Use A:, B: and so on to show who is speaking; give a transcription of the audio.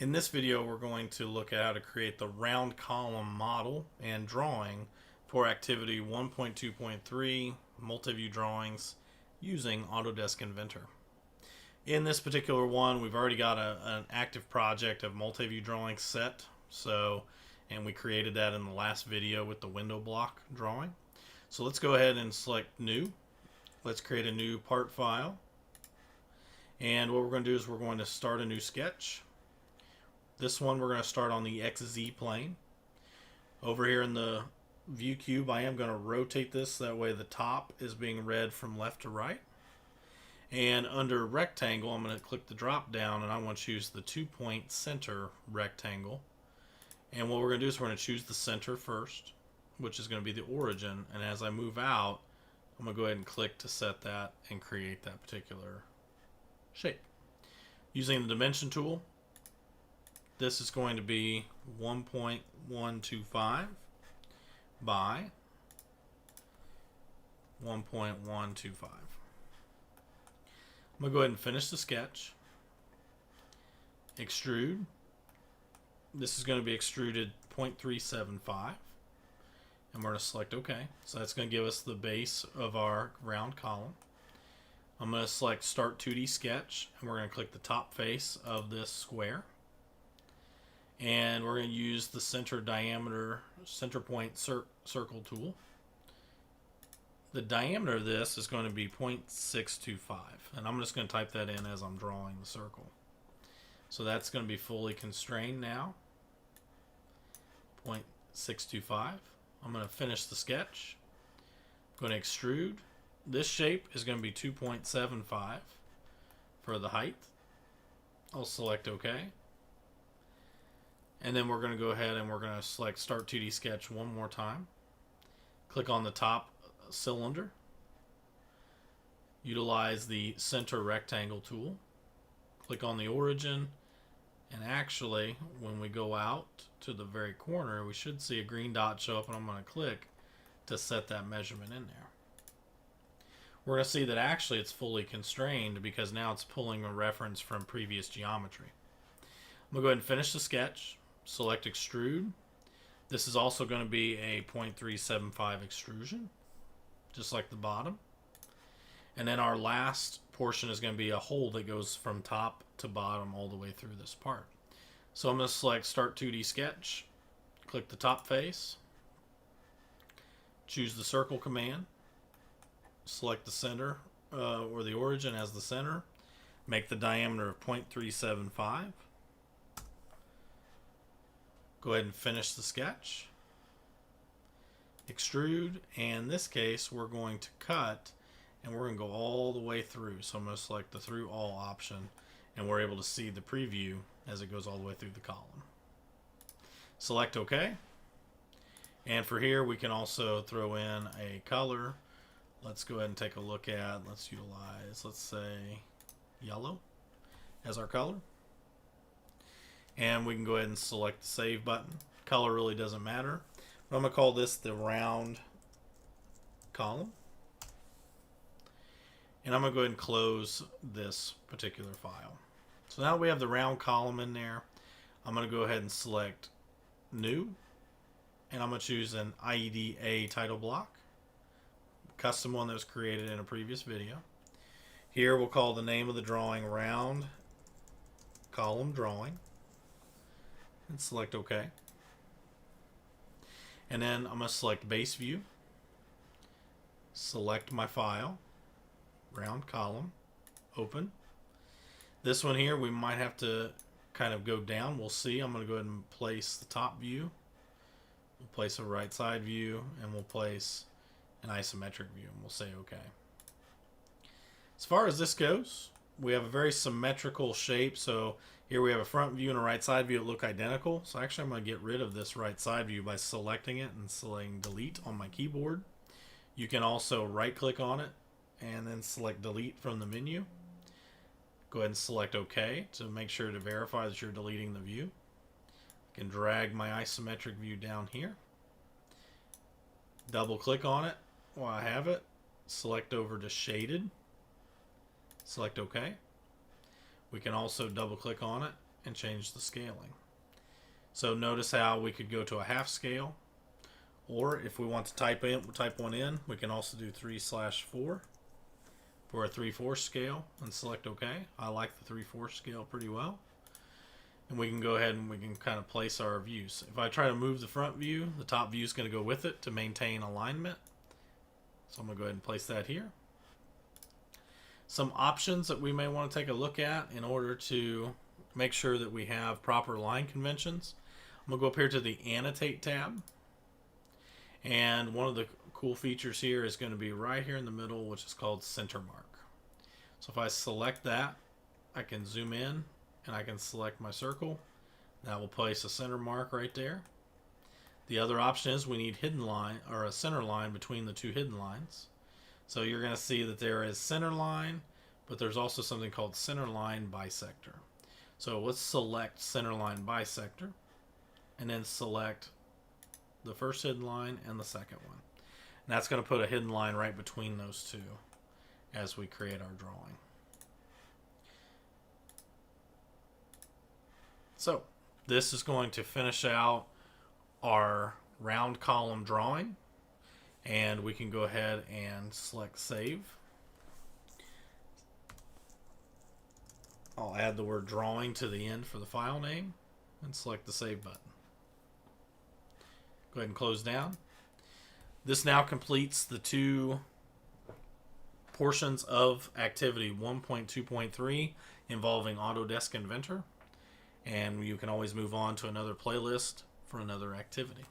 A: In this video, we're going to look at how to create the round column model and drawing for activity 1.2.3 multi-view drawings using Autodesk Inventor. In this particular one, we've already got an active project of multi-view drawings set, and we created that in the last video with the window block drawing. So let's go ahead and select new. Let's create a new part file. And what we're going to do is we're going to start a new sketch. This one we're going to start on the XZ plane. Over here in the view cube, I am going to rotate this, that way the top is being read from left to right. And under rectangle, I'm going to click the drop down and I want to choose the 2-point center rectangle. And what we're going to do is we're going to choose the center first, which is going to be the origin. And as I move out, I'm going to go ahead and click to set that and create that particular shape. Using the dimension tool, this is going to be 1.125 by 1.125. I'm going to go ahead and finish the sketch. Extrude. This is going to be extruded 0.375. And we're going to select OK. So that's going to give us the base of our round column. I'm going to select Start 2D Sketch, and we're going to click the top face of this square. And we're going to use the center point circle tool. The diameter of this is going to be 0.625, and I'm just going to type that in as I'm drawing the circle. So that's going to be fully constrained now. 0.625. I'm going to finish the sketch. I'm going to extrude. This shape is going to be 2.75 for the height. I'll select OK. And then we're going to go ahead and we're going to select Start 2D Sketch one more time. Click on the top cylinder. Utilize the center rectangle tool. Click on the origin. And actually, when we go out to the very corner, we should see a green dot show up, and I'm going to click to set that measurement in there. We're going to see that actually it's fully constrained because now it's pulling a reference from previous geometry. I'm going to go ahead and finish the sketch. Select Extrude. This is also going to be a 0.375 extrusion, just like the bottom. And then our last portion is going to be a hole that goes from top to bottom all the way through this part. So I'm going to select Start 2D Sketch, click the top face, choose the circle command, select the center or the origin as the center, make the diameter of 0.375. Go ahead and finish the sketch. Extrude, and in this case we're going to cut and we're going to go all the way through. So I'm going to select the Through All option, and we're able to see the preview as it goes all the way through the column. Select OK. And for here we can also throw in a color. Let's go ahead and take a look at, let's say yellow as our color. And we can go ahead and select the Save button. Color really doesn't matter. But I'm going to call this the round column. And I'm going to go ahead and close this particular file. So now we have the round column in there. I'm going to go ahead and select New. And I'm going to choose an IEDA title block. Custom one that was created in a previous video. Here we'll call the name of the drawing Round Column Drawing. And select OK. And then I'm going to select Base View. Select my file. Round column. Open. This one here we might have to kind of go down. We'll see. I'm going to go ahead and place the top view. We'll place a right side view, and we'll place an isometric view, and we'll say OK. As far as this goes, we have a very symmetrical shape. So here we have a front view and a right side view that look identical. So actually I'm going to get rid of this right side view by selecting it and selecting Delete on my keyboard. You can also right click on it and then select Delete from the menu. Go ahead and select OK to make sure to verify that you're deleting the view. I can drag my isometric view down here. Double click on it while I have it. Select over to Shaded. Select OK. We can also double click on it and change the scaling. So notice how we could go to a half scale, or if we want to type one in, we can also do 3/4 for a 3/4 scale and select OK. I like the 3/4 scale pretty well. And we can go ahead and we can kind of place our views. If I try to move the front view, the top view is going to go with it to maintain alignment. So I'm going to go ahead and place that here. Some options that we may want to take a look at in order to make sure that we have proper line conventions. I'm going to go up here to the Annotate tab. And one of the cool features here is going to be right here in the middle, which is called Center Mark. So if I select that, I can zoom in and I can select my circle. That will place a center mark right there. The other option is we need hidden line, or a center line between the two hidden lines. So you're going to see that there is center line, but there's also something called center line bisector. So let's select center line bisector and then select the first hidden line and the second one. And that's going to put a hidden line right between those two as we create our drawing. So this is going to finish out our round column drawing, and we can go ahead and select save. I'll add the word drawing to the end for the file name and select the save button. Go ahead and close down. This now completes the two portions of activity 1.2.3 involving Autodesk Inventor. And you can always move on to another playlist for another activity.